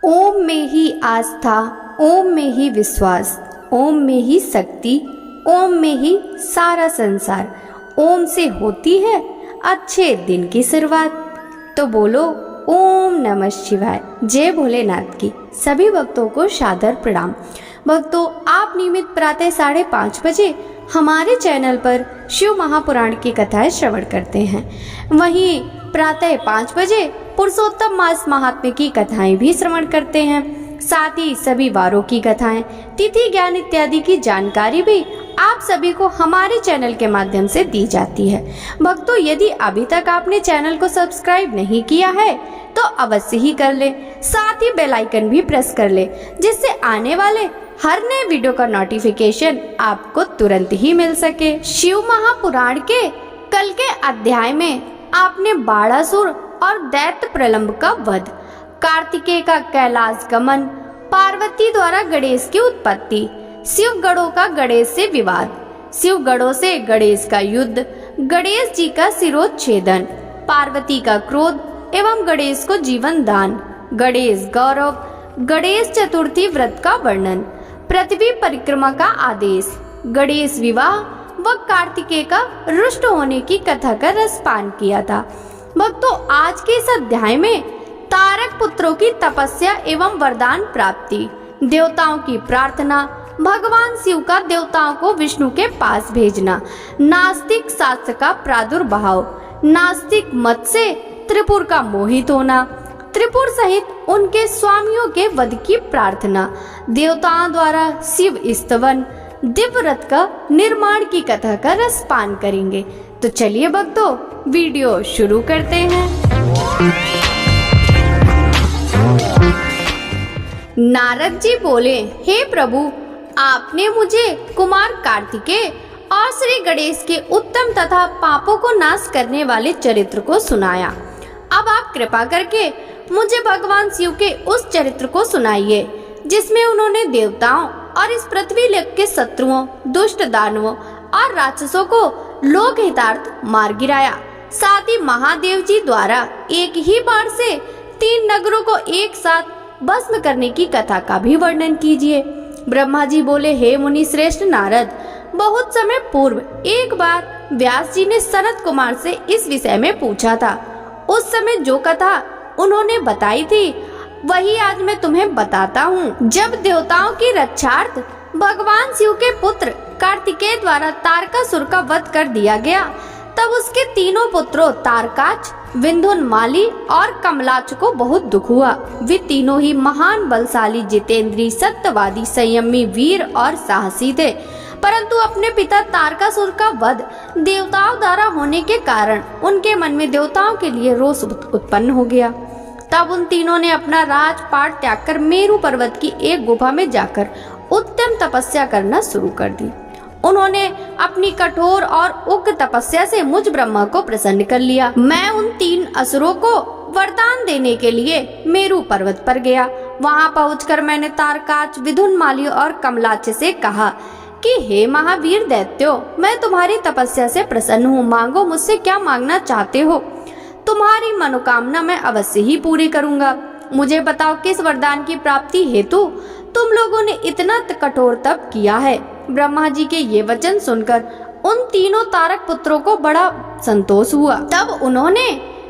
ओम में ही आस्था, ओम में ही विश्वास, ओम में ही शक्ति, ओम में ही सारा संसार। ओम से होती है अच्छे दिन की शुरुआत। तो बोलो ओम नमः शिवाय। जय भोलेनाथ की। सभी भक्तों को सादर प्रणाम। भक्तों, आप नियमित प्रातः 5:30 बजे हमारे चैनल पर शिव महापुराण की कथाएं श्रवण करते हैं। वहीं प्रातः 5 बजे पुरुषोत्तम मास महात्म्य की कथाएं भी श्रवण करते हैं। साथ ही सभी वारों की कथाएं, तिथि ज्ञान इत्यादि की जानकारी भी आप सभी को हमारे चैनल के माध्यम से दी जाती है। भक्तों, यदि अभी तक आपने चैनल को सब्सक्राइब नहीं किया है तो अवश्य ही कर ले। साथ ही बेल आइकन भी प्रेस कर ले, जिससे आने वाले हर नए वीडियो का नोटिफिकेशन आपको तुरंत ही मिल सके। शिव महापुराण के कल के अध्याय में आपने बाणासुर और दैत्य प्रलंब का वध, कार्तिकेय का कैलाश गमन, पार्वती द्वारा गणेश की उत्पत्ति, शिव गणों का गणेश से विवाद, शिव गणों से गणेश का युद्ध, गणेश जी का शिरोच्छेदन, पार्वती का क्रोध एवं गणेश को जीवन दान, गणेश गौरव, गणेश चतुर्थी व्रत का वर्णन, पृथ्वी परिक्रमा का आदेश, गणेश विवाह व कार्तिकेय का रुष्ट होने की कथा का रसपान किया था। भक्तों, आज के इस अध्याय में तारक पुत्रों की तपस्या एवं वरदान प्राप्ति, देवताओं की प्रार्थना, भगवान शिव का देवताओं को विष्णु के पास भेजना, नास्तिक शास्त्र का प्रादुर्भाव, नास्तिक मत से त्रिपुर का मोहित होना, त्रिपुर सहित उनके स्वामियों के वध की प्रार्थना, देवताओं द्वारा शिव स्तवन, दिव्य रथ का निर्माण की कथा का रसपान करेंगे। तो चलिए भक्तों, वीडियो शुरू करते हैं। नारद जी बोले, हे प्रभु, आपने मुझे कुमार कार्तिकेय और श्री गणेश के उत्तम तथा पापों को नाश करने वाले चरित्र को सुनाया। अब आप कृपा करके मुझे भगवान शिव के उस चरित्र को सुनाइए जिसमें उन्होंने देवताओं और इस पृथ्वी लोक के शत्रुओं, दुष्ट दानवों और राक्षसों को लोक हितार्थ मार गिराया। साथ ही महादेव जी द्वारा एक ही बार से 3 नगरों को एक साथ भस्म करने की कथा का भी वर्णन कीजिए। ब्रह्मा जी बोले, हे मुनि श्रेष्ठ नारद, बहुत समय पूर्व एक बार व्यास जी ने सनत कुमार से इस विषय में पूछा था। उस समय जो कथा उन्होंने बताई थी वही आज मैं तुम्हें बताता हूँ। जब देवताओं की रक्षार्थ भगवान शिव के पुत्र कार्तिकेय द्वारा तारकासुर का वध कर दिया गया, तब उसके तीनों पुत्रों तारकाच, विंध्योन्माली और कमलाच को बहुत दुख हुआ। वे तीनों ही महान बलशाली, जितेंद्री, सत्यवादी, संयमी, वीर और साहसी थे, परंतु अपने पिता तारकासुर का वध देवताओं द्वारा होने के कारण उनके मन में देवताओं के लिए रोष उत्पन्न हो गया। तब उन तीनों ने अपना राजपाट त्याग कर मेरु पर्वत की एक गुफा में जाकर उत्तम तपस्या करना शुरू कर दी। उन्होंने अपनी कठोर और उग्र तपस्या से मुझ ब्रह्मा को प्रसन्न कर लिया। मैं उन 3 असुरों को वरदान देने के लिए मेरु पर्वत पर गया। वहां पहुंचकर मैंने तारकाच, विंध्योन्माली और कमलाच से कहा कि हे महावीर दैत्यो, मैं तुम्हारी तपस्या से प्रसन्न हूँ। मांगो, मुझसे क्या मांगना चाहते हो? तुम्हारी मनोकामना मैं अवश्य ही पूरी करूंगा। मुझे बताओ, किस वरदान की प्राप्ति हेतु तुम लोगों ने इतना कठोर तप किया है? ब्रह्मा जी के ये वचन सुनकर उन तीनों तारक पुत्रों को बड़ा संतोष हुआ। तब उन्होंने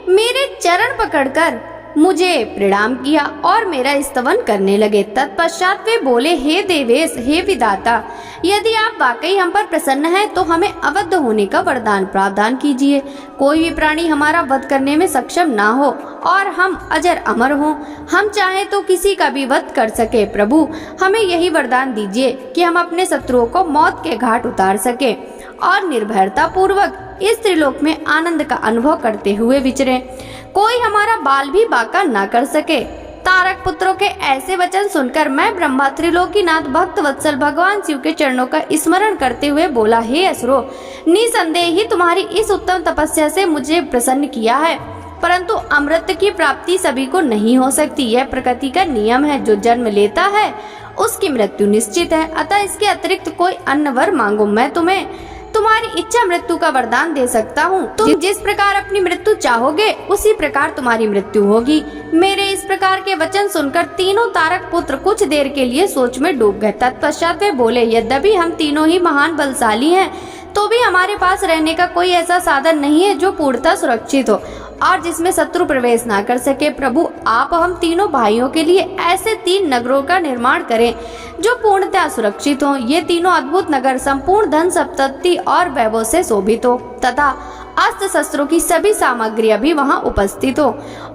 मेरे चरण पकड़कर मुझे प्रणाम किया और मेरा स्तवन करने लगे। तत्पश्चात वे बोले, हे देवेश, हे विधाता, यदि आप वाकई हम पर प्रसन्न हैं तो हमें अवध होने का वरदान प्रदान कीजिए। कोई भी प्राणी हमारा वध करने में सक्षम ना हो और हम अजर अमर हों। हम चाहे तो किसी का भी वध कर सके। प्रभु, हमें यही वरदान दीजिए कि हम अपने शत्रुओं को मौत के घाट उतार सके और निर्भयता पूर्वक इस त्रिलोक में आनंद का अनुभव करते हुए विचरें। कोई हमारा बाल भी बांका ना कर सके। तारक पुत्रों के ऐसे वचन सुनकर मैं ब्रह्मा त्रिलोकीनाथ भक्त वत्सल भगवान शिव के चरणों का स्मरण करते हुए बोला, हे असुरो, निसंदेह ही तुम्हारी इस उत्तम तपस्या से मुझे प्रसन्न किया है, परंतु अमृत की प्राप्ति सभी को नहीं हो सकती। यह प्रकृति का नियम है। जो जन्म लेता है उसकी मृत्यु निश्चित है। अतः इसके अतिरिक्त कोई अन्य वर मांगो। मैं तुम्हें तुम्हारी इच्छा मृत्यु का वरदान दे सकता हूँ। तुम जिस प्रकार अपनी मृत्यु चाहोगे उसी प्रकार तुम्हारी मृत्यु होगी। मेरे इस प्रकार के वचन सुनकर तीनों तारक पुत्र कुछ देर के लिए सोच में डूब गए। तत्पश्चात वे बोले, यद्यपि हम तीनों ही महान बलशाली हैं, तो भी हमारे पास रहने का कोई ऐसा साधन नहीं है जो पूर्णतः सुरक्षित हो और जिसमें शत्रु प्रवेश ना कर सके। प्रभु, आप हम तीनों भाइयों के लिए ऐसे 3 नगरों का निर्माण करें जो पूर्णतः सुरक्षित हों। ये तीनों अद्भुत नगर संपूर्ण धन संपत्ति और वैभव से शोभित हो तथा अस्त्र शस्त्रों की सभी सामग्रियां भी वहां उपस्थित हो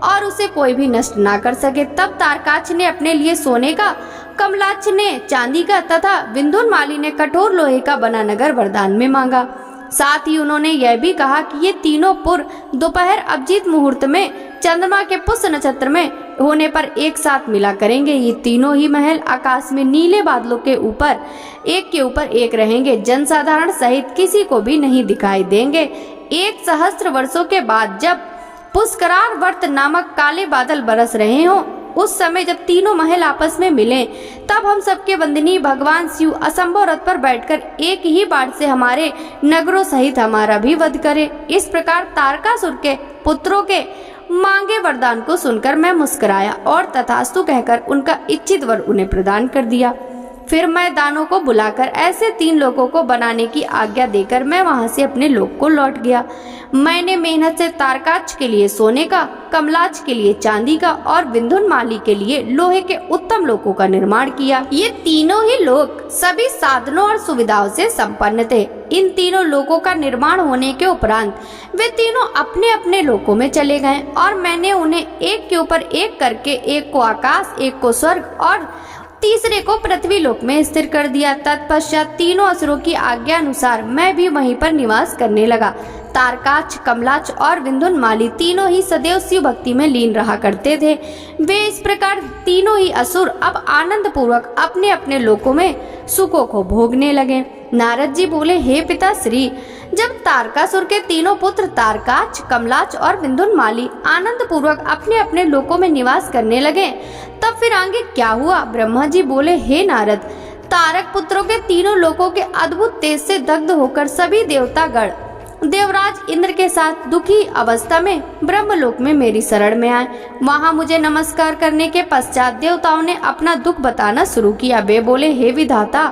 और उसे कोई भी नष्ट ना कर सके। तब तारकाक्ष ने अपने लिए सोने का, कमलाक्ष ने चांदी का तथा विंध्यामाली ने कठोर लोहे का बना नगर वरदान में मांगा। साथ ही उन्होंने यह भी कहा कि ये तीनों पुर दोपहर अभिजीत मुहूर्त में चंद्रमा के पुष्य नक्षत्र में होने पर एक साथ मिला करेंगे। ये तीनों ही महल आकाश में नीले बादलों के ऊपर एक रहेंगे, जनसाधारण सहित किसी को भी नहीं दिखाई देंगे। 1 सहस्त्र वर्षों के बाद जब पुष्करार वर्त नामक काले बादल बरस रहे हों, उस समय जब तीनों महल आपस में मिले, तब हम सबके वंदनीय भगवान शिव असंभव रथ पर बैठकर एक ही बार से हमारे नगरों सहित हमारा भी वध करे। इस प्रकार तारकासुर के पुत्रों के मांगे वरदान को सुनकर मैं मुस्कुराया और तथास्तु कहकर उनका इच्छित वर उन्हें प्रदान कर दिया। फिर मैं दानों को बुलाकर ऐसे 3 लोगों को बनाने की आज्ञा देकर मैं वहां से अपने लोक को लौट गया। मैंने मेहनत से तारकाक्ष के लिए सोने का, कमलाक्ष के लिए चांदी का और विंध्यामाली के लिए लोहे के उत्तम लोकों का निर्माण किया। ये तीनों ही लोक सभी साधनों और सुविधाओं से संपन्न थे। इन तीनों लोकों का निर्माण होने के उपरांत वे तीनों अपने अपने लोकों में चले गए और मैंने उन्हें एक के ऊपर एक करके, एक को आकाश, एक को स्वर्ग और तीसरे को पृथ्वी लोक में स्थिर कर दिया। तत्पश्चात तीनों असुरों की आज्ञा अनुसार मैं भी वहीं पर निवास करने लगा। तारकाक्ष, कमलाक्ष और विंध्यामाली तीनों ही सदैव शिव भक्ति में लीन रहा करते थे। वे इस प्रकार तीनों ही असुर अब आनंद पूर्वक अपने अपने लोकों में सुखों को भोगने लगे। नारद जी बोले, हे पिता श्री, जब तारकासुर के तीनों पुत्र तारकाक्ष, कमलाक्ष और विंध्यामाली आनंद पूर्वक अपने अपने लोकों में निवास करने लगे, तब फिर आगे क्या हुआ? ब्रह्मा जी बोले, हे नारद, तारक पुत्रों के तीनों लोकों के अद्भुत तेज से दग्ध होकर सभी देवतागण देवराज इंद्र के साथ दुखी अवस्था में ब्रह्मलोक में मेरी शरण में आए। वहां मुझे नमस्कार करने के पश्चात देवताओं ने अपना दुख बताना शुरू किया। वे बोले, हे विधाता,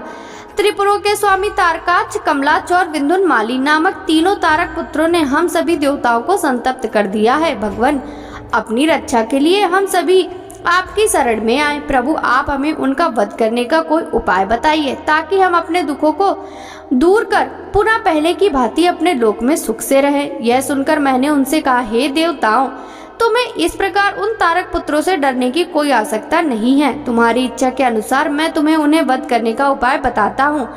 त्रिपुरों के स्वामी तारकाक्ष, कमलाक्ष और विंध्यामाली नामक तीनों तारक पुत्रों ने हम सभी देवताओं को संतप्त कर दिया है। भगवान, अपनी रक्षा के लिए हम सभी आपकी शरण में आए। प्रभु, आप हमें उनका वध करने का कोई उपाय बताइए ताकि हम अपने दुखों को दूर कर पुनः पहले की भांति अपने लोक में सुख से रहे। यह सुनकर मैंने उनसे कहा, हे देवताओं, तुम्हें इस प्रकार उन तारक पुत्रों से डरने की कोई आवश्यकता नहीं है। तुम्हारी इच्छा के अनुसार मैं तुम्हें उन्हें वध करने का उपाय बताता हूँ।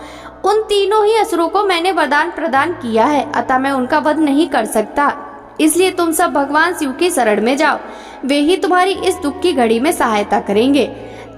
उन तीनों ही असुरों को मैंने वरदान प्रदान किया है, अतः मैं उनका वध नहीं कर सकता। इसलिए तुम सब भगवान शिव की शरण में जाओ, वे ही तुम्हारी इस दुख की घड़ी में सहायता करेंगे।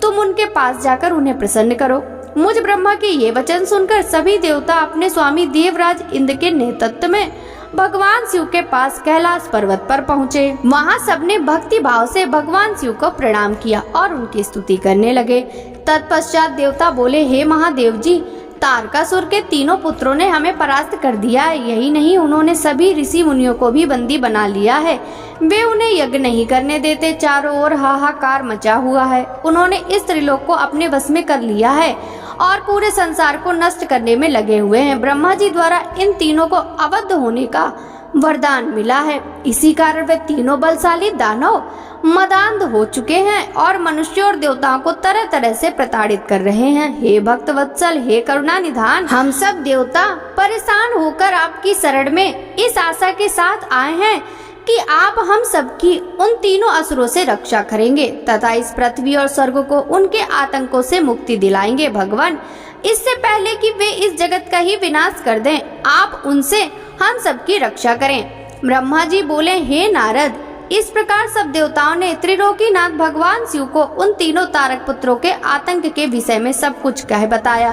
तुम उनके पास जाकर उन्हें प्रसन्न करो। मुझ ब्रह्मा के ये वचन सुनकर सभी देवता अपने स्वामी देवराज इंद्र के नेतृत्व में भगवान शिव के पास कैलाश पर्वत पर पहुँचे। वहाँ सबने भक्ति भाव से भगवान शिव को प्रणाम किया और उनकी स्तुति करने लगे। तत्पश्चात देवता बोले, हे महादेव जी, तारकासुर के तीनों पुत्रों ने हमें परास्त कर दिया है। यही नहीं, उन्होंने सभी ऋषि मुनियों को भी बंदी बना लिया है। वे उन्हें यज्ञ नहीं करने देते। चारों ओर हाहाकार मचा हुआ है। उन्होंने इस त्रिलोक को अपने वश में कर लिया है और पूरे संसार को नष्ट करने में लगे हुए हैं। ब्रह्मा जी द्वारा इन तीनों को अवध होने का वरदान मिला है। इसी कारण वे तीनों बलशाली दानव मदांध हो चुके हैं और मनुष्यों और देवताओं को तरह तरह से प्रताड़ित कर रहे हैं। हे भक्त वत्सल, हे करुणा निधान, हम सब देवता परेशान होकर आपकी शरण में इस आशा के साथ आए हैं कि आप हम सबकी उन तीनों असुरों से रक्षा करेंगे तथा इस पृथ्वी और स्वर्ग को उनके आतंकों से मुक्ति दिलाएंगे। भगवान, इससे पहले कि वे इस जगत का ही विनाश कर दें, आप उनसे हम सबकी रक्षा करें। ब्रह्मा जी बोले, हे नारद, इस प्रकार सब देवताओं ने त्रिलोकीनाथ भगवान शिव को उन तीनों तारक पुत्रों के आतंक के विषय में सब कुछ कह बताया।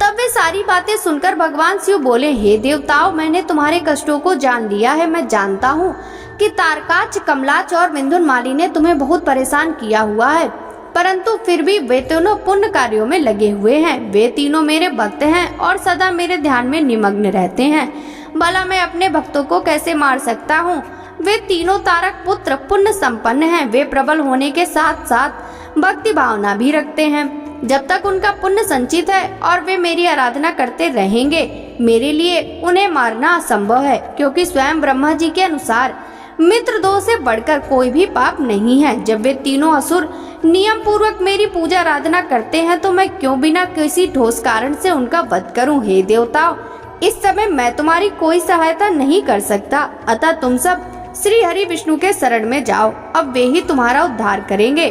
तब वे सारी बातें सुनकर भगवान शिव बोले, हे देवताओं, मैंने तुम्हारे कष्टों को जान लिया है। मैं जानता हूँ कि तारकाक्ष, कमलाक्ष और विंध्यामाली ने तुम्हें बहुत परेशान किया हुआ है। परंतु फिर भी वे तीनों पुण्य कार्यों में लगे हुए हैं। वे तीनों मेरे भक्त हैं और सदा मेरे ध्यान में निमग्न रहते हैं। भला मैं अपने भक्तों को कैसे मार सकता हूँ? वे तीनों तारक पुत्र पुण्य संपन्न हैं। वे प्रबल होने के साथ साथ भक्ति भावना भी रखते हैं। जब तक उनका पुण्य संचित है और वे मेरी आराधना करते रहेंगे, मेरे लिए उन्हें मारना असंभव है, क्योंकि स्वयं ब्रह्मा जी के अनुसार मित्र दोष से बढ़कर कोई भी पाप नहीं है। जब वे तीनों असुर नियम पूर्वक मेरी पूजा आराधना करते हैं, तो मैं क्यों बिना किसी ठोस कारण से उनका वध करूं? हे देवताओं, इस समय मैं तुम्हारी कोई सहायता नहीं कर सकता, अतः तुम सब श्री हरि विष्णु के शरण में जाओ, अब वे ही तुम्हारा उद्धार करेंगे।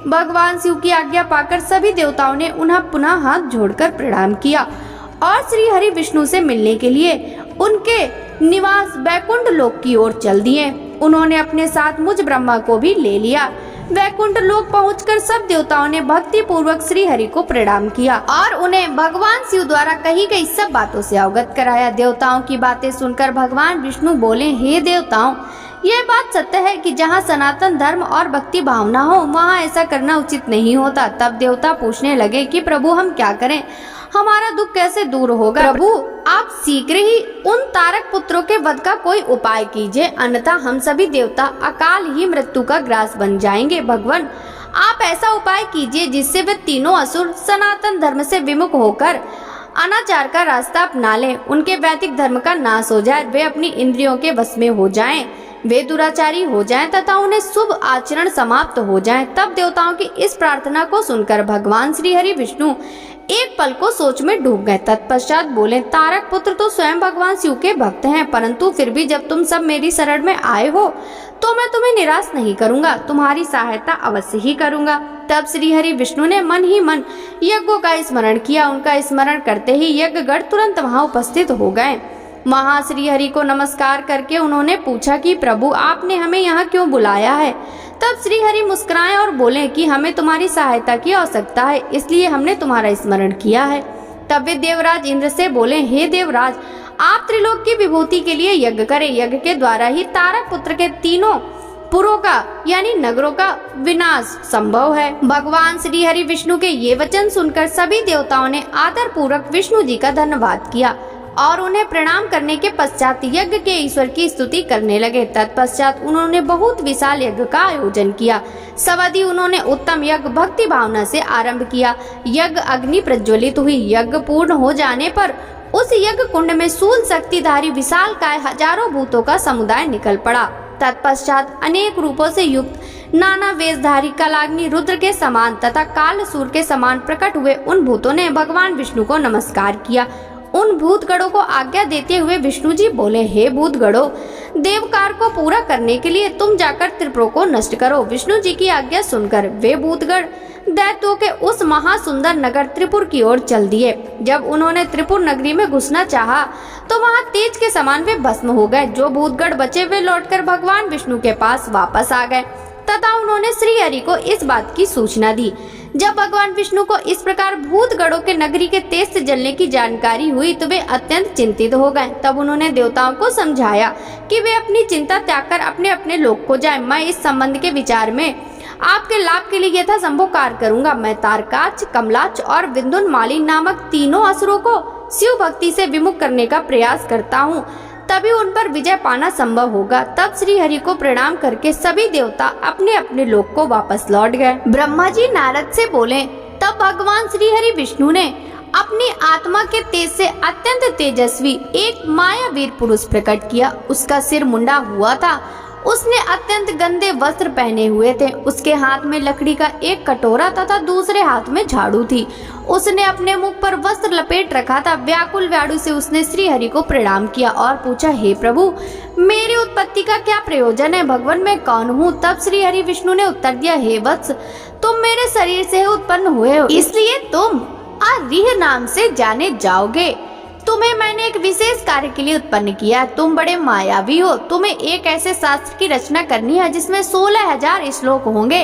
भगवान शिव की आज्ञा पाकर सभी देवताओं ने उन्हें पुनः हाथ जोड़कर प्रणाम किया और श्री हरि विष्णु से मिलने के लिए उनके निवास बैकुंठ लोक की ओर चल दिए। उन्होंने अपने साथ मुझ ब्रह्मा को भी ले लिया। वैकुंठ लोक पहुंचकर सब देवताओं ने भक्ति पूर्वक श्री हरि को प्रणाम किया और उन्हें भगवान शिव द्वारा कही गई सब बातों से अवगत कराया। देवताओं की बातें सुनकर भगवान विष्णु बोले, हे देवताओं, यह बात सत्य है कि जहाँ सनातन धर्म और भक्ति भावना हो, वहाँ ऐसा करना उचित नहीं होता। तब देवता पूछने लगे कि प्रभु, हम क्या करें? हमारा दुख कैसे दूर होगा? प्रभु, आप शीघ्र ही उन तारक पुत्रों के वध का कोई उपाय कीजिए, अन्यथा हम सभी देवता अकाल ही मृत्यु का ग्रास बन जाएंगे। भगवान, आप ऐसा उपाय कीजिए जिससे वे तीनों असुर सनातन धर्म से विमुख होकर अनाचार का रास्ता अपना लें, उनके वैदिक धर्म का नाश हो जाए, वे अपनी इंद्रियों के वश में हो जाएं, वे दुराचारी हो जाएं तथा उन्हें शुभ आचरण समाप्त हो जाएं। तब देवताओं की इस प्रार्थना को सुनकर भगवान श्री हरि विष्णु एक पल को सोच में डूब गए। तत्पश्चात बोले, तारक पुत्र तो स्वयं भगवान शिव के भक्त हैं, परंतु फिर भी जब तुम सब मेरी शरण में आए हो तो मैं तुम्हें निराश नहीं करूंगा, तुम्हारी सहायता अवश्य ही करूंगा। तब श्री हरि विष्णु ने मन ही मन यज्ञों का स्मरण किया। उनका स्मरण करते ही यज्ञगण तुरंत वहां उपस्थित हो गए। वहां श्री हरि को नमस्कार करके उन्होंने पूछा कि प्रभु, आपने हमें यहाँ क्यों बुलाया है? तब श्री हरि मुस्कुराए और बोले कि हमें तुम्हारी सहायता की आवश्यकता है, इसलिए हमने तुम्हारा स्मरण किया है। तब वे देवराज इंद्र से बोले, हे देवराज, आप त्रिलोक की विभूति के लिए यज्ञ करें। यज्ञ के द्वारा ही तारक पुत्र के तीनों पुरों का यानी नगरों का विनाश संभव है। भगवान श्री हरि विष्णु के ये वचन सुनकर सभी देवताओं ने आदर पूर्वक विष्णु जी का धन्यवाद किया और उन्हें प्रणाम करने के पश्चात यज्ञ के ईश्वर की स्तुति करने लगे। तत्पश्चात उन्होंने बहुत विशाल यज्ञ का आयोजन किया। सवादि उन्होंने उत्तम यज्ञ भक्ति भावना से आरंभ किया। यज्ञ अग्नि प्रज्वलित हुई। यज्ञ पूर्ण हो जाने पर उस यज्ञ कुंड में शूल शक्तिधारी विशाल काय हजारों भूतों का समुदाय निकल पड़ा। तत्पश्चात अनेक रूपों से युक्त नाना वेशधारी कालाग्नि रुद्र के समान तथा कालसूर के समान प्रकट हुए उन भूतों ने भगवान विष्णु को नमस्कार किया। उन भूतगणों को आज्ञा देते हुए विष्णु जी बोले, हे भूतगणों, देवकार को पूरा करने के लिए तुम जाकर त्रिपुरों को नष्ट करो। विष्णु जी की आज्ञा सुनकर वे भूतगण दैत्यों के उस महासुंदर नगर त्रिपुर की ओर चल दिए। जब उन्होंने त्रिपुर नगरी में घुसना चाहा तो वहां तेज के समान वे भस्म हो गए। जो भूतगण बचे वे लौटकर भगवान विष्णु के पास वापस आ गए तथा उन्होंने श्री हरि को इस बात की सूचना दी। जब भगवान विष्णु को इस प्रकार भूतगणों के नगरी के तेज से जलने की जानकारी हुई तो वे अत्यंत चिंतित हो गए। तब उन्होंने देवताओं को समझाया कि वे अपनी चिंता त्याग कर अपने अपने लोक को जाएं। मैं इस संबंध के विचार में आपके लाभ के लिए यथासंभव कार्य करूंगा। मैं तारकाच, कमलाच और विंध्यामाली नामक तीनों असुरों को शिव भक्ति से विमुख करने का प्रयास करता हूँ, तभी उन पर विजय पाना संभव होगा। तब श्री हरि को प्रणाम करके सभी देवता अपने अपने लोक को वापस लौट गए। ब्रह्मा जी नारद से बोले, तब भगवान श्री हरि विष्णु ने अपनी आत्मा के तेज से अत्यंत तेजस्वी एक मायावीर पुरुष प्रकट किया। उसका सिर मुंडा हुआ था। उसने अत्यंत गंदे वस्त्र पहने हुए थे। उसके हाथ में लकड़ी का एक कटोरा तथा दूसरे हाथ में झाड़ू थी। उसने अपने मुख पर वस्त्र लपेट रखा था। व्याकुल व्याडु से उसने श्री हरि को प्रणाम किया और पूछा, हे प्रभु, मेरी उत्पत्ति का क्या प्रयोजन है? भगवान, मैं कौन हूँ? तब श्री हरि विष्णु ने उत्तर दिया, हे वत्स, तुम मेरे शरीर से उत्पन्न हुए हो, इसलिए तुम अरिह नाम से जाने जाओगे। तुम्हें मैंने एक विशेष कार्य के लिए उत्पन्न किया। तुम बड़े मायावी हो। तुम्हें एक ऐसे शास्त्र की रचना करनी है जिसमें 16,000 श्लोक होंगे,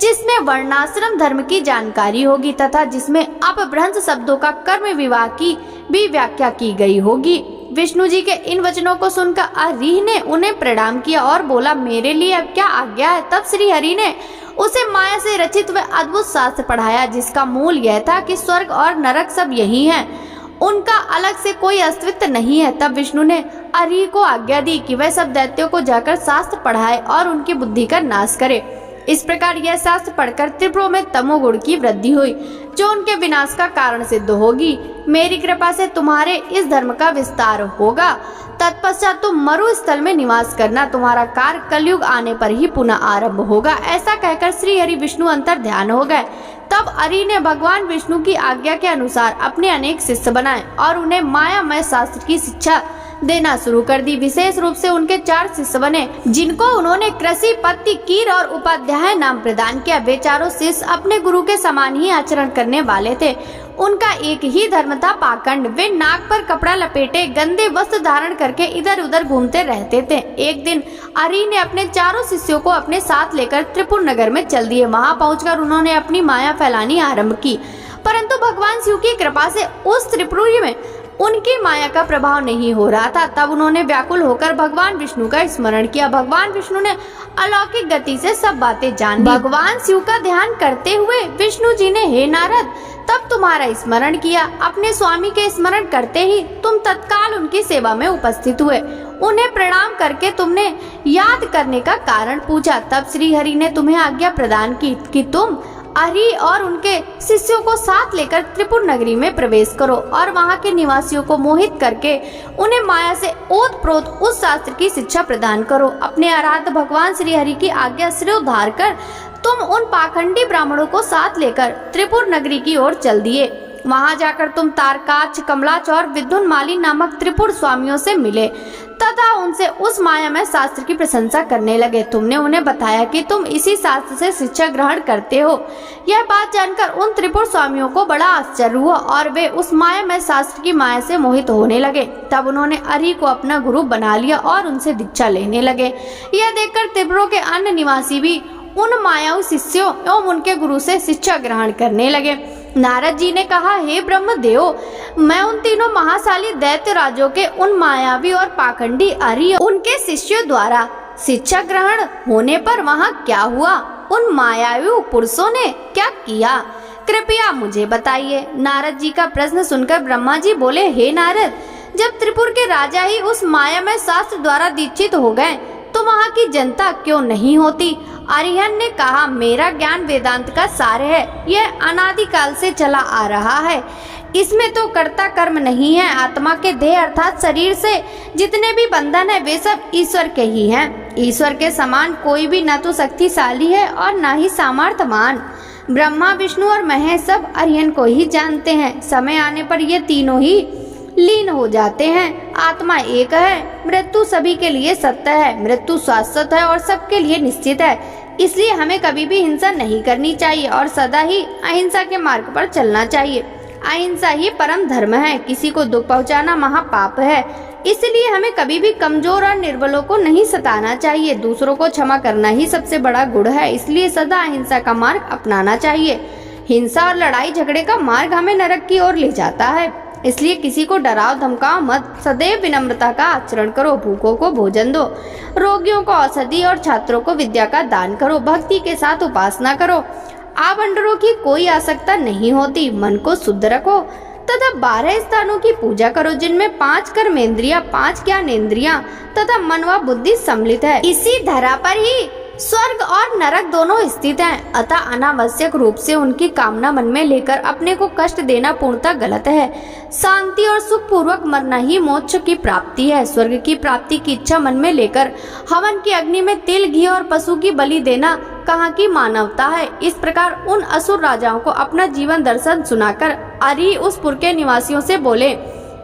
जिसमें वर्णाश्रम धर्म की जानकारी होगी तथा जिसमें अपभ्रंश शब्दों का कर्म विवाह की भी व्याख्या की गई होगी। विष्णु जी के इन वचनों को सुनकर अरिह ने उन्हें प्रणाम किया और बोला, मेरे लिए अब क्या आज्ञा है? तब श्री हरि ने उसे माया से रचित व अद्भुत शास्त्र पढ़ाया, जिसका मूल यह था कि स्वर्ग और नरक सब यही हैं, उनका अलग से कोई अस्तित्व नहीं है। तब विष्णु ने अरि को आज्ञा दी कि वह सब दैत्यों को जाकर शास्त्र पढ़ाए और उनकी बुद्धि का नाश करे। इस प्रकार यह शास्त्र पढ़कर त्रिपुरों में तमोगुण की वृद्धि हुई, जो उनके विनाश का कारण सिद्ध होगी। मेरी कृपा से तुम्हारे इस धर्म का विस्तार होगा। तत्पश्चात तुम मरु स्थल में निवास करना, तुम्हारा कार्य कलयुग आने पर ही पुनः आरंभ होगा। ऐसा कहकर श्री हरि विष्णु अंतर ध्यान हो गए। तब अरि ने भगवान विष्णु की आज्ञा के अनुसार अपने अनेक शिष्य बनाए और उन्हें मायामय शास्त्र की शिक्षा देना शुरू कर दी। विशेष रूप से उनके 4 शिष्य बने, जिनको उन्होंने कृषि, पत्ति, कीर और उपाध्याय नाम प्रदान किया। वे चारों शिष्य अपने गुरु के समान ही आचरण करने वाले थे। उनका एक ही धर्म था, पाखंड। वे नाक पर कपड़ा लपेटे गंदे वस्त्र धारण करके इधर उधर घूमते रहते थे। एक दिन अरि ने अपने चारों शिष्यों को अपने साथ लेकर त्रिपुर नगर में चल दिए। वहां पहुंचकर उन्होंने अपनी माया फैलानी आरंभ की, परंतु भगवान शिव की कृपा से उस त्रिपुरी में उनकी माया का प्रभाव नहीं हो रहा था। तब उन्होंने व्याकुल होकर भगवान विष्णु का स्मरण किया। भगवान विष्णु ने अलौकिक गति से सब बातें जान ली। भगवान शिव का ध्यान करते हुए विष्णु जी ने, हे नारद, तब तुम्हारा स्मरण किया। अपने स्वामी के स्मरण करते ही तुम तत्काल उनकी सेवा में उपस्थित हुए। उन्हें प्रणाम करके तुमने याद करने का कारण पूछा। तब श्री हरि ने तुम्हें आज्ञा प्रदान की कि तुम अरि और उनके शिष्यों को साथ लेकर त्रिपुर नगरी में प्रवेश करो और वहां के निवासियों को मोहित करके उन्हें माया से ओतप्रोत उस शास्त्र की शिक्षा प्रदान करो। अपने आराध्य भगवान श्री हरि की आज्ञा शिरोधार कर तुम उन पाखंडी ब्राह्मणों को साथ लेकर त्रिपुर नगरी की ओर चल दिए। वहां जाकर तुम तारकाक्ष, कमलाच और विद्युन्माली नामक त्रिपुर स्वामियों से मिले तथा उनसे उस मायामय शास्त्र की प्रशंसा करने लगे। तुमने उन्हें बताया कि तुम इसी शास्त्र से शिक्षा ग्रहण करते हो। यह बात जानकर उन त्रिपुर स्वामियों को बड़ा आश्चर्य हुआ और वे उस मायामय शास्त्र की माया से मोहित होने लगे। तब उन्होंने अरि को अपना गुरु बना लिया और उनसे दीक्षा लेने लगे। यह देखकर त्रिपुरों के अन्य निवासी भी उन मायावी शिष्यों एवं उनके गुरु से शिक्षा ग्रहण करने लगे। नारद जी ने कहा, हे ब्रह्मदेव, मैं उन तीनों महाशाली दैत्य राजों के उन मायावी और पाखंडी अरि उनके शिष्यों द्वारा शिक्षा ग्रहण होने पर वहाँ क्या हुआ, उन मायावी पुरुषों ने क्या किया, कृपया मुझे बताइए। नारद जी का प्रश्न सुनकर ब्रह्मा जी बोले, हे नारद, जब त्रिपुर के राजा ही उस मायामय शास्त्र द्वारा दीक्षित हो गए तो वहाँ की जनता क्यों नहीं होती। अरिहंत ने कहा, मेरा ज्ञान वेदांत का सार है। यह अनादिकाल से चला आ रहा है। इसमें तो कर्ता कर्म नहीं है। आत्मा के देह अर्थात शरीर से जितने भी बंधन है वे सब ईश्वर के ही हैं। ईश्वर के समान कोई भी न तो शक्तिशाली है और न ही सामर्थ्यवान। ब्रह्मा, विष्णु और महेश सब अरिहंत को ही जानते हैं। समय आने पर ये तीनों ही लीन हो जाते हैं। आत्मा एक है। मृत्यु सभी के लिए सत्य है। मृत्यु शाश्वत है और सबके लिए निश्चित है। इसलिए हमें कभी भी हिंसा नहीं करनी चाहिए और सदा ही अहिंसा के मार्ग पर चलना चाहिए। अहिंसा ही परम धर्म है। किसी को दुख पहुंचाना महापाप है। इसलिए हमें कभी भी कमजोर और निर्बलों को नहीं सताना चाहिए। दूसरों को क्षमा करना ही सबसे बड़ा गुण है। इसलिए सदा अहिंसा का मार्ग अपनाना चाहिए। हिंसा और लड़ाई झगड़े का मार्ग हमें नरक की ओर ले जाता है। इसलिए किसी को डराओ धमकाओ मत। सदैव विनम्रता का आचरण करो। भूखों को भोजन दो, रोगियों को औषधि और छात्रों को विद्या का दान करो। भक्ति के साथ उपासना करो। आभंडरों की कोई आवश्यकता नहीं होती। मन को शुद्ध रखो तथा 12 स्थानों की पूजा करो जिनमें 5 कर्मेंद्रियां, 5 ज्ञानेंद्रियां तथा मन व बुद्धि सम्मिलित है। इसी धरा पर ही स्वर्ग और नरक दोनों स्थित हैं। अतः अनावश्यक रूप से उनकी कामना मन में लेकर अपने को कष्ट देना पूर्णतः गलत है। शांति और सुख पूर्वक मरना ही मोक्ष की प्राप्ति है। स्वर्ग की प्राप्ति की इच्छा मन में लेकर हवन की अग्नि में तिल, घी और पशु की बलि देना कहाँ की मानवता है। इस प्रकार उन असुर राजाओं को अपना जीवन दर्शन सुनाकर अरि उस पुर के निवासियों से बोले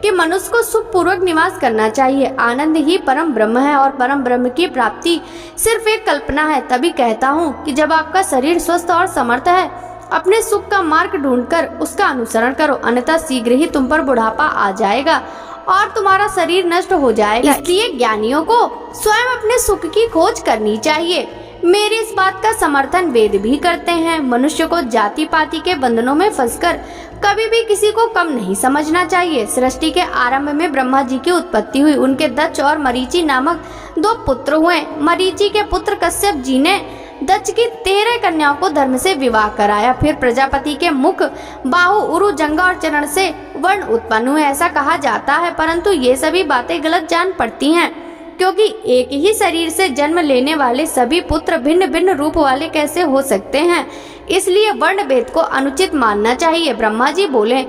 कि मनुष्य को सुख पूर्वक निवास करना चाहिए। आनंद ही परम ब्रह्म है और परम ब्रह्म की प्राप्ति सिर्फ एक कल्पना है। तभी कहता हूँ कि जब आपका शरीर स्वस्थ और समर्थ है, अपने सुख का मार्ग ढूंढकर उसका अनुसरण करो, अन्यथा शीघ्र ही तुम पर बुढ़ापा आ जाएगा और तुम्हारा शरीर नष्ट हो जाएगा। इसलिए ज्ञानियों को स्वयं अपने सुख की खोज करनी चाहिए। मेरी इस बात का समर्थन वेद भी करते हैं। मनुष्य को जाति पाति के बंधनों में फंसकर कभी भी किसी को कम नहीं समझना चाहिए। सृष्टि के आरंभ में ब्रह्मा जी की उत्पत्ति हुई। उनके दक्ष और मरीचि नामक 2 पुत्र हुए। मरीचि के पुत्र कश्यप जी ने दक्ष की 13 कन्याओं को धर्म से विवाह कराया। फिर प्रजापति के मुख, बाहु, उरु, जंघा और चरण से वर्ण उत्पन्न हुए, ऐसा कहा जाता है। परंतु ये सभी बातें गलत जान पड़ती हैं, क्योंकि एक ही शरीर से जन्म लेने वाले सभी पुत्र भिन्न भिन्न रूप वाले कैसे हो सकते हैं, इसलिए वर्ण भेद को अनुचित मानना चाहिए। ब्रह्मा जी बोले,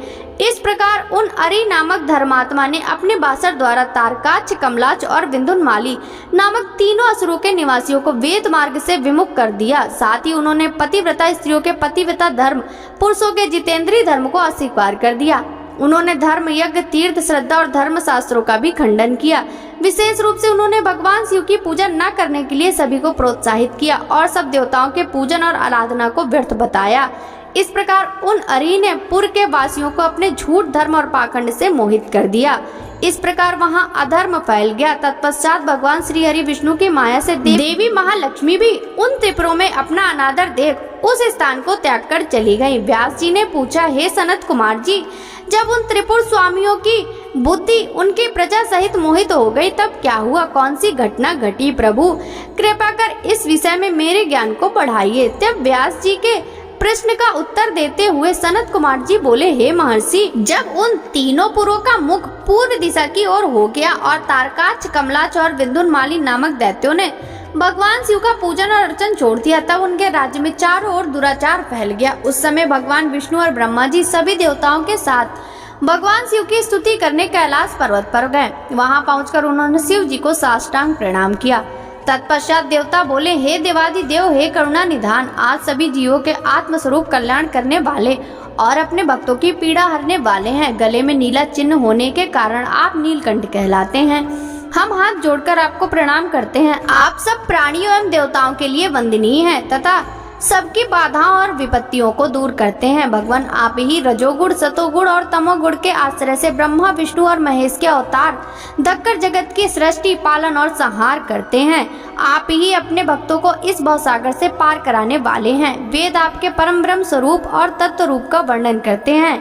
इस प्रकार उन अरि नामक धर्मात्मा ने अपने बासर द्वारा तारकाक्ष, कमलाच और विंध्यामाली नामक तीनों असुरों के निवासियों को वेद मार्ग से विमुख कर दिया। साथ ही उन्होंने पतिव्रता स्त्रियों के पतिव्रता धर्म, पुरुषों के जितेंद्रीय धर्म को अस्वीकार कर दिया। उन्होंने धर्म, यज्ञ, तीर्थ, श्रद्धा और धर्म शास्त्रों का भी खंडन किया। विशेष रूप से उन्होंने भगवान शिव की पूजा न करने के लिए सभी को प्रोत्साहित किया और सब देवताओं के पूजन और आराधना को व्यर्थ बताया। इस प्रकार उन अरि ने पुर के वासियों को अपने झूठ, धर्म और पाखंड से मोहित कर दिया। इस प्रकार वहाँ अधर्म फैल गया। तत्पश्चात भगवान श्री हरि विष्णु की माया से देवी महालक्ष्मी भी उन त्रिपुरों में अपना अनादर देख उस स्थान को त्याग कर चली गई। व्यास जी ने पूछा, हे सनत कुमार जी, जब उन त्रिपुर स्वामियों की बुद्धि उनकी प्रजा सहित मोहित हो गई तब क्या हुआ, कौन सी घटना घटी? प्रभु कृपा कर इस विषय में मेरे ज्ञान को बढ़ाइए। तब व्यास जी के प्रश्न का उत्तर देते हुए सनत कुमार जी बोले, हे महर्षि, जब उन तीनों पुरों का मुख पूर्व दिशा की ओर हो गया और तारकाक्ष, कमलाच और विंध्यामाली नामक दैत्यों ने भगवान शिव का पूजन और अर्चन छोड़ दिया, तब उनके राज्य में चारों ओर दुराचार फैल गया। उस समय भगवान विष्णु और ब्रह्मा जी सभी देवताओं के साथ भगवान शिव की स्तुति करने कैलाश पर्वत पर गए। वहां पहुंचकर उन्होंने शिव जी को साष्टांग प्रणाम किया। तत्पश्चात देवता बोले, हे देवादि देव, हे करुणा निधान, आज सभी जीवों के आत्मस्वरूप कल्याण करने वाले और अपने भक्तों की पीड़ा हरने वाले हैं। गले में नीला चिन्ह होने के कारण आप नीलकंठ कहलाते हैं। हम हाथ जोड़कर आपको प्रणाम करते हैं। आप सब प्राणियों एवं देवताओं के लिए वंदनीय हैं तथा सबकी बाधाओं और विपत्तियों को दूर करते हैं। भगवान आप ही रजोगुण, सतोगुण और तमोगुण के आश्रय से ब्रह्मा, विष्णु और महेश के अवतार धक्कर जगत की सृष्टि, पालन और संहार करते हैं। आप ही अपने भक्तों को इस भवसागर से पार कराने वाले हैं। वेद आपके परम ब्रह्म स्वरूप और तत्व रूप का वर्णन करते हैं।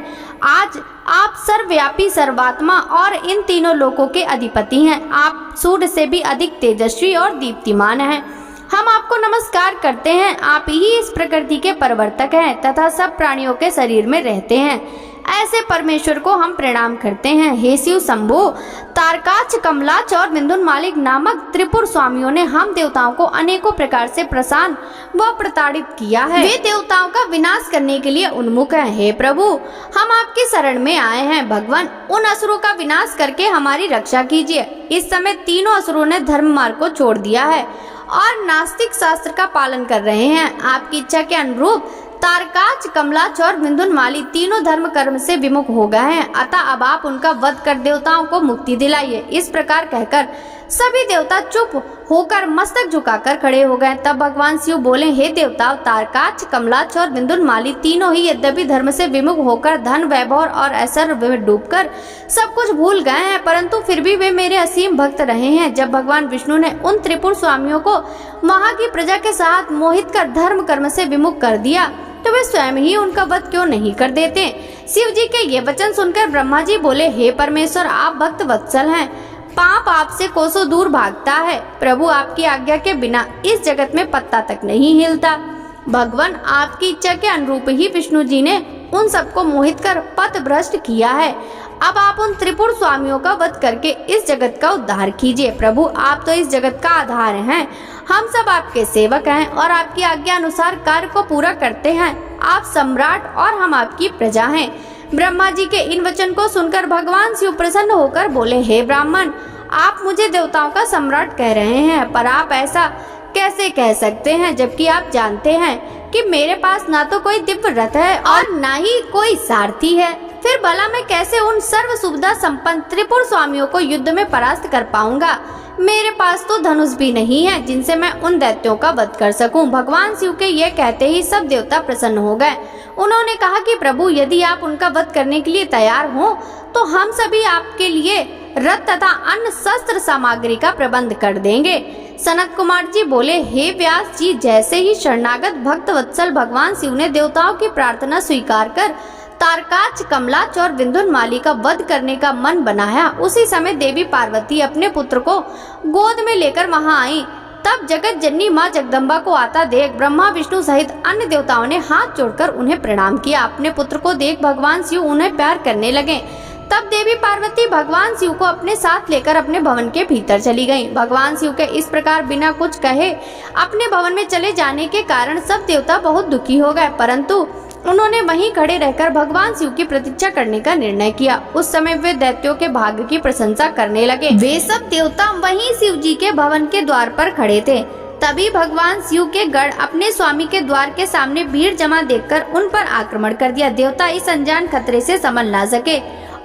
आज आप सर्वव्यापी, सर्वात्मा और इन तीनों लोकों के अधिपति हैं। आप सूर्य से भी अधिक तेजस्वी और दीप्तिमान हैं। हम आपको नमस्कार करते हैं। आप ही इस प्रकृति के प्रवर्तक हैं तथा सब प्राणियों के शरीर में रहते हैं। ऐसे परमेश्वर को हम प्रणाम करते हैं। हे शिव शंभो, तारकाक्ष, कमलाच और विंध्यामाली नामक त्रिपुर स्वामियों ने हम देवताओं को अनेकों प्रकार से प्रसन्न व प्रताड़ित किया है। वे देवताओं का विनाश करने के लिए उन्मुख हैं। हे प्रभु, हम आपकी शरण में आए हैं। भगवान, उन असुरों का विनाश करके हमारी रक्षा कीजिए। इस समय तीनों असुरों ने धर्म मार्ग को छोड़ दिया है और नास्तिक शास्त्र का पालन कर रहे हैं। आपकी इच्छा के अनुरूप तारकाक्ष, कमलाच और विंध्यामाली तीनों धर्म कर्म से विमुख हो गए हैं, अतः अब आप उनका वध कर देवताओं को मुक्ति दिलाइए। इस प्रकार कहकर सभी देवता चुप होकर मस्तक झुकाकर खड़े हो गए। तब भगवान शिव बोले, हे देवताओं, तारकाक्ष, कमलाच और विंध्यामाली तीनों ही यद्यपि धर्म से विमुख होकर धन, वैभव और ऐश्वर्य में डूबकर सब कुछ भूल गए हैं, परंतु फिर भी वे मेरे असीम भक्त रहे हैं। जब भगवान विष्णु ने उन त्रिपुर स्वामियों को वहां की प्रजा के साथ मोहित कर धर्म कर्म से विमुख कर दिया, तो वे स्वयं ही उनका वध क्यों नहीं कर देते? शिव जी के ये वचन सुनकर ब्रह्मा जी बोले, हे परमेश्वर, आप भक्त वत्सल हैं। पाप आपसे कोसों दूर भागता है। प्रभु, आपकी आज्ञा के बिना इस जगत में पत्ता तक नहीं हिलता। भगवान, आपकी इच्छा के अनुरूप ही विष्णु जी ने उन सबको मोहित कर पथ भ्रष्ट किया है। अब आप उन त्रिपुर स्वामियों का वध करके इस जगत का उद्धार कीजिए। प्रभु, आप तो इस जगत का आधार हैं। हम सब आपके सेवक हैं और आपकी आज्ञा अनुसार कार्य को पूरा करते हैं। आप सम्राट और हम आपकी प्रजा हैं। ब्रह्मा जी के इन वचन को सुनकर भगवान शिव प्रसन्न होकर बोले, हे ब्राह्मण, आप मुझे देवताओं का सम्राट कह रहे हैं, पर आप ऐसा कैसे कह सकते हैं, जबकि आप जानते हैं कि मेरे पास ना तो कोई दिव्य रथ है और ना ही कोई सारथी है। फिर भला मैं कैसे उन सर्व सुविधा संपन्न त्रिपुर स्वामियों को युद्ध में परास्त कर पाऊंगा? मेरे पास तो धनुष भी नहीं है जिनसे मैं उन दैत्यों का वध कर सकूं। भगवान शिव के ये कहते ही सब देवता प्रसन्न हो गए। उन्होंने कहा कि प्रभु, यदि आप उनका वध करने के लिए तैयार हो तो हम सभी आपके लिए रथ तथा अन्य शस्त्र सामग्री का प्रबंध कर देंगे। सनत कुमार जी बोले, हे व्यास जी, जैसे ही शरणागत भक्त वत्सल भगवान शिव ने देवताओं की प्रार्थना स्वीकार कर तारकाक्ष, कमलाच और विंध्यामाली का वध करने का मन बनाया, उसी समय देवी पार्वती अपने पुत्र को गोद में लेकर वहां आई। तब जगत जननी माँ जगदम्बा को आता देख ब्रह्मा विष्णु सहित अन्य देवताओं ने हाथ जोड़कर उन्हें प्रणाम किया। अपने पुत्र को देख भगवान शिव उन्हें प्यार करने लगे। तब देवी पार्वती भगवान शिव को अपने साथ लेकर अपने भवन के भीतर चली गईं। भगवान शिव के इस प्रकार बिना कुछ कहे अपने भवन में चले जाने के कारण सब देवता बहुत दुखी हो गए, परंतु उन्होंने वहीं खड़े रहकर भगवान शिव की प्रतीक्षा करने का निर्णय किया। उस समय वे दैत्यों के भाग्य की प्रशंसा करने लगे। वे सब देवता वहीं शिव जी के भवन के द्वार पर खड़े थे। तभी भगवान शिव के गण अपने स्वामी के द्वार के सामने भीड़ जमा देखकर उन पर आक्रमण कर दिया। देवता इस अनजान खतरे से संभल ना सके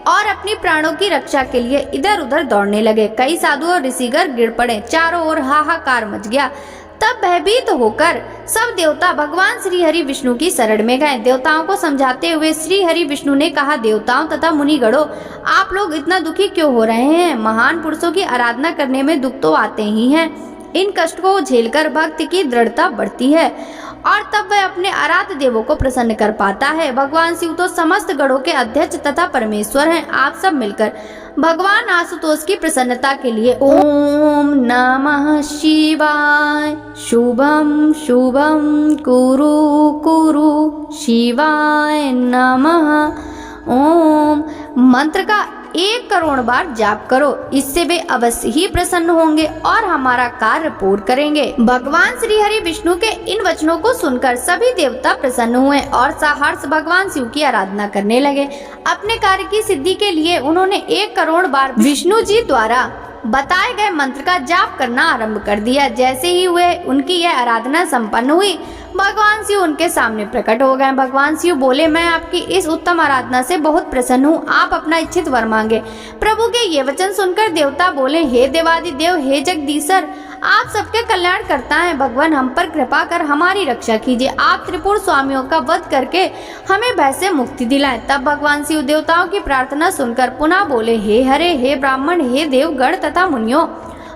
और अपनी प्राणों की रक्षा के लिए इधर उधर दौड़ने लगे। कई साधु और ऋषिगण गिर पड़े। चारों ओर हाहाकार मच गया। तब भयभीत होकर सब देवता भगवान श्री हरि विष्णु की शरण में गए। देवताओं को समझाते हुए श्री हरि विष्णु ने कहा, देवताओं तथा मुनिगणों, आप लोग इतना दुखी क्यों हो रहे हैं? महान पुरुषों की आराधना करने में दुख तो आते ही हैं। इन कष्ट को झेलकर भक्ति की दृढ़ता बढ़ती है और तब वह अपने आराध्य देवों को प्रसन्न कर पाता है। भगवान शिव तो समस्त गणों के अध्यक्ष तथा परमेश्वर हैं। आप सब मिलकर भगवान आशुतोष की प्रसन्नता के लिए ओम नमः शिवाय शुभम शुभम कुरु कुरु शिवाय नमः ओम मंत्र का 1 करोड़ बार जाप करो। इससे वे अवश्य ही प्रसन्न होंगे और हमारा कार्य पूर्ण करेंगे। भगवान श्री हरि विष्णु के इन वचनों को सुनकर सभी देवता प्रसन्न हुए और सहर्ष भगवान शिव की आराधना करने लगे। अपने कार्य की सिद्धि के लिए उन्होंने 1 करोड़ बार विष्णु जी द्वारा बताए गए मंत्र का जाप करना आरंभ कर दिया। जैसे ही वे उनकी यह आराधना संपन्न हुई, भगवान शिव उनके सामने प्रकट हो गए। भगवान शिव बोले, मैं आपकी इस उत्तम आराधना से बहुत प्रसन्न हूँ। आप अपना इच्छित वर मांगे। प्रभु के ये वचन सुनकर देवता बोले, हे देवादिदेव, हे जगदीश्वर, आप सबके कल्याण करता है। भगवान हम पर कृपा कर हमारी रक्षा कीजिए। आप त्रिपुर स्वामियों का वध करके हमें भय से मुक्ति दिलाएं। तब भगवान शिव देवताओं की प्रार्थना सुनकर पुनः बोले, हे हरे, हे ब्राह्मण, हे देवगण तथा मुनियों,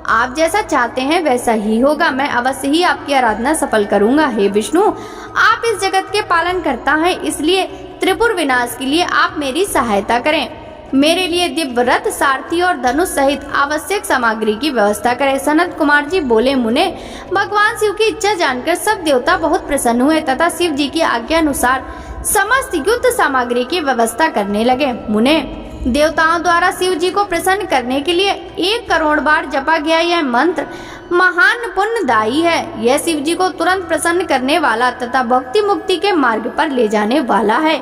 आप जैसा चाहते हैं वैसा ही होगा। मैं अवश्य ही आपकी आराधना सफल करूंगा। हे विष्णु, आप इस जगत के पालन करता है, इसलिए त्रिपुर विनाश के लिए आप मेरी सहायता करें। मेरे लिए दिव्य रथ, सारथी और धनुष सहित आवश्यक सामग्री की व्यवस्था करें। सनत कुमार जी बोले, मुने, भगवान शिव की इच्छा जानकर सब देवता बहुत प्रसन्न हुए तथा शिव जी की आज्ञा अनुसार समस्त युद्ध सामग्री की व्यवस्था करने लगे। मुने, देवताओं द्वारा शिव जी को प्रसन्न करने के लिए 1 करोड़ बार जपा गया यह मंत्र महान पुण्यदायी है। यह शिव जी को तुरंत प्रसन्न करने वाला तथा भक्ति मुक्ति के मार्ग पर ले जाने वाला है।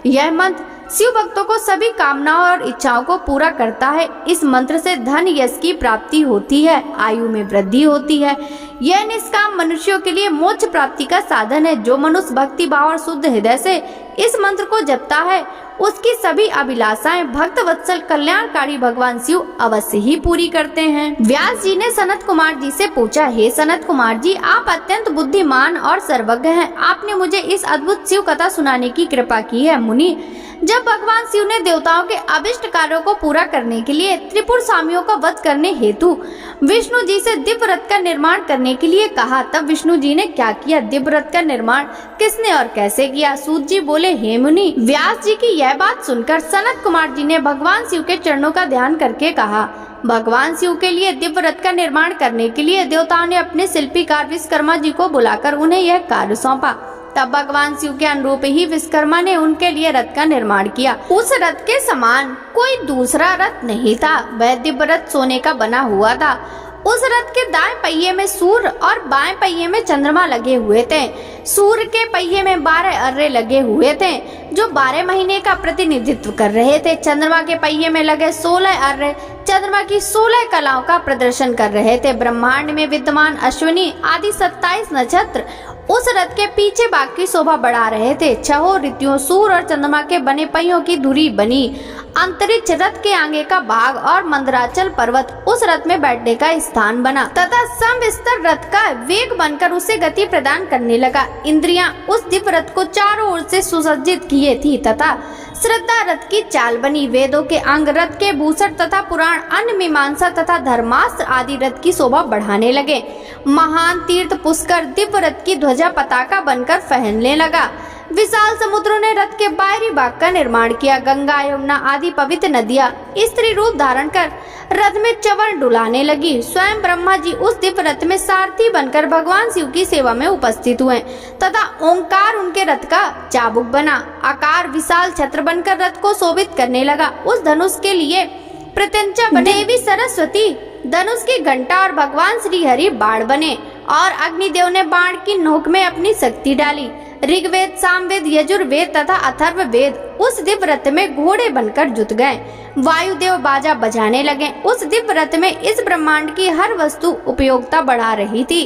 यह मंत्र शिव भक्तों को सभी कामनाओं और इच्छाओं को पूरा करता है। इस मंत्र से धन यश की प्राप्ति होती है, आयु में वृद्धि होती है। यह निष्काम मनुष्यों के लिए मोक्ष प्राप्ति का साधन है। जो मनुष्य भक्ति भाव और शुद्ध हृदय से इस मंत्र को जपता है, उसकी सभी अभिलाषाएं भक्त वत्सल कल्याणकारी भगवान शिव अवश्य ही पूरी करते हैं। व्यास जी ने सनत कुमार जी से पूछा, हे सनत कुमार जी, आप अत्यंत बुद्धिमान और सर्वज्ञ हैं। आपने मुझे इस अद्भुत शिव कथा सुनाने की कृपा की है। मुनि, जब भगवान शिव ने देवताओं के अभिष्ट कार्यों को पूरा करने के लिए त्रिपुर स्वामियों का वध करने हेतु विष्णु जी से दिव्य रथ का निर्माण करने के लिए कहा, तब विष्णु जी ने क्या किया? दिव्य रथ का निर्माण किसने और कैसे किया? सूत जी बोले, हे मुनि, व्यास जी की यह बात सुनकर सनत कुमार जी ने भगवान शिव के चरणों का ध्यान करके कहा, भगवान शिव के लिए दिव्य रथ का निर्माण करने के लिए देवताओं ने अपने शिल्पीकार विश्वकर्मा जी को बुलाकर उन्हें यह कार्य सौंपा। तब भगवान शिव के अनुरूप ही विश्वकर्मा ने उनके लिए रथ का निर्माण किया। उस रथ के समान कोई दूसरा रथ नहीं था। वह दिव्य रथ सोने का बना हुआ था। उस रथ के दाएं पहिए में सूर्य और बाएं पहिए में चंद्रमा लगे हुए थे। सूर्य के पहिए में 12 अर्रे लगे हुए थे जो 12 महीने का प्रतिनिधित्व कर रहे थे। चंद्रमा के पहिए में लगे 16 अर्रे चंद्रमा की 16 कलाओं का प्रदर्शन कर रहे थे। ब्रह्मांड में विद्यमान अश्विनी आदि 27 नक्षत्र उस रथ के पीछे बाग की शोभा बढ़ा रहे थे। 6 ऋतुओं सूर्य और चंद्रमा के बने पहियों की धुरी बनी अंतरिक्ष रथ के आगे का भाग और मंदराचल पर्वत उस रथ में बैठने का स्थान बना तथा समविस्तर रथ का वेग बनकर उसे गति प्रदान करने लगा। इंद्रियां उस दिव्य रथ को चारों ओर से सुसज्जित किए थी तथा श्रद्धा रथ की चाल बनी। वेदों के अंग, रथ के भूषण तथा पुराण, अन्य मीमांसा तथा धर्मास्त्र आदि रथ की शोभा बढ़ाने लगे। महान तीर्थ पुष्कर दिव्य रथ की ध्वजा पताका बनकर फहरने लगा। विशाल समुद्रों ने रथ के बाहरी भाग का निर्माण किया। गंगा, यमुना आदि पवित्र नदियां स्त्री रूप धारण कर रथ में चवर डुलाने लगी। स्वयं ब्रह्मा जी उस दिव्य रथ में सारथी बनकर भगवान शिव की सेवा में उपस्थित हुए तथा ओंकार उनके रथ का चाबुक बना। आकार विशाल छत्र बनकर रथ को शोभित करने लगा। उस धनुष के लिए प्रत्यंचा बने। देवी सरस्वती धनुष की घंटा और भगवान श्री हरि बाण बने और अग्निदेव ने बाण की नोक में अपनी शक्ति डाली। ऋग्वेद, सामवेद, यजुर्वेद तथा अथर्ववेद उस दिव्य रथ में घोड़े बनकर जुट गए। वायुदेव बाजा बजाने लगे। उस दिव्य रथ में इस ब्रह्मांड की हर वस्तु उपयोगिता बढ़ा रही थी।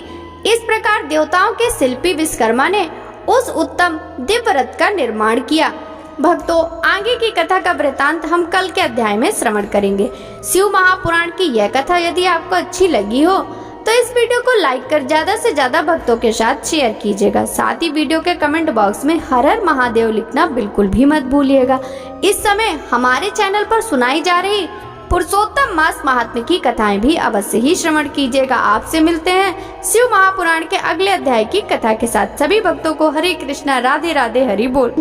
इस प्रकार देवताओं के शिल्पी विश्वकर्मा ने उस उत्तम दिव्य रथ का निर्माण किया। भक्तों, आगे की कथा का वृतांत हम कल के अध्याय में श्रवण करेंगे। शिव महापुराण की यह कथा यदि आपको अच्छी लगी हो तो इस वीडियो को लाइक कर ज्यादा से ज्यादा भक्तों के साथ शेयर कीजिएगा। साथ ही वीडियो के कमेंट बॉक्स में हर हर महादेव लिखना बिल्कुल भी मत भूलिएगा। इस समय हमारे चैनल पर सुनाई जा रही पुरुषोत्तम मास महात्म्य की कथाएं भी अवश्य ही श्रवण कीजिएगा। आपसे मिलते हैं शिव महापुराण के अगले अध्याय की कथा के साथ। सभी भक्तों को हरे कृष्णा, राधे राधे, हरि बोल।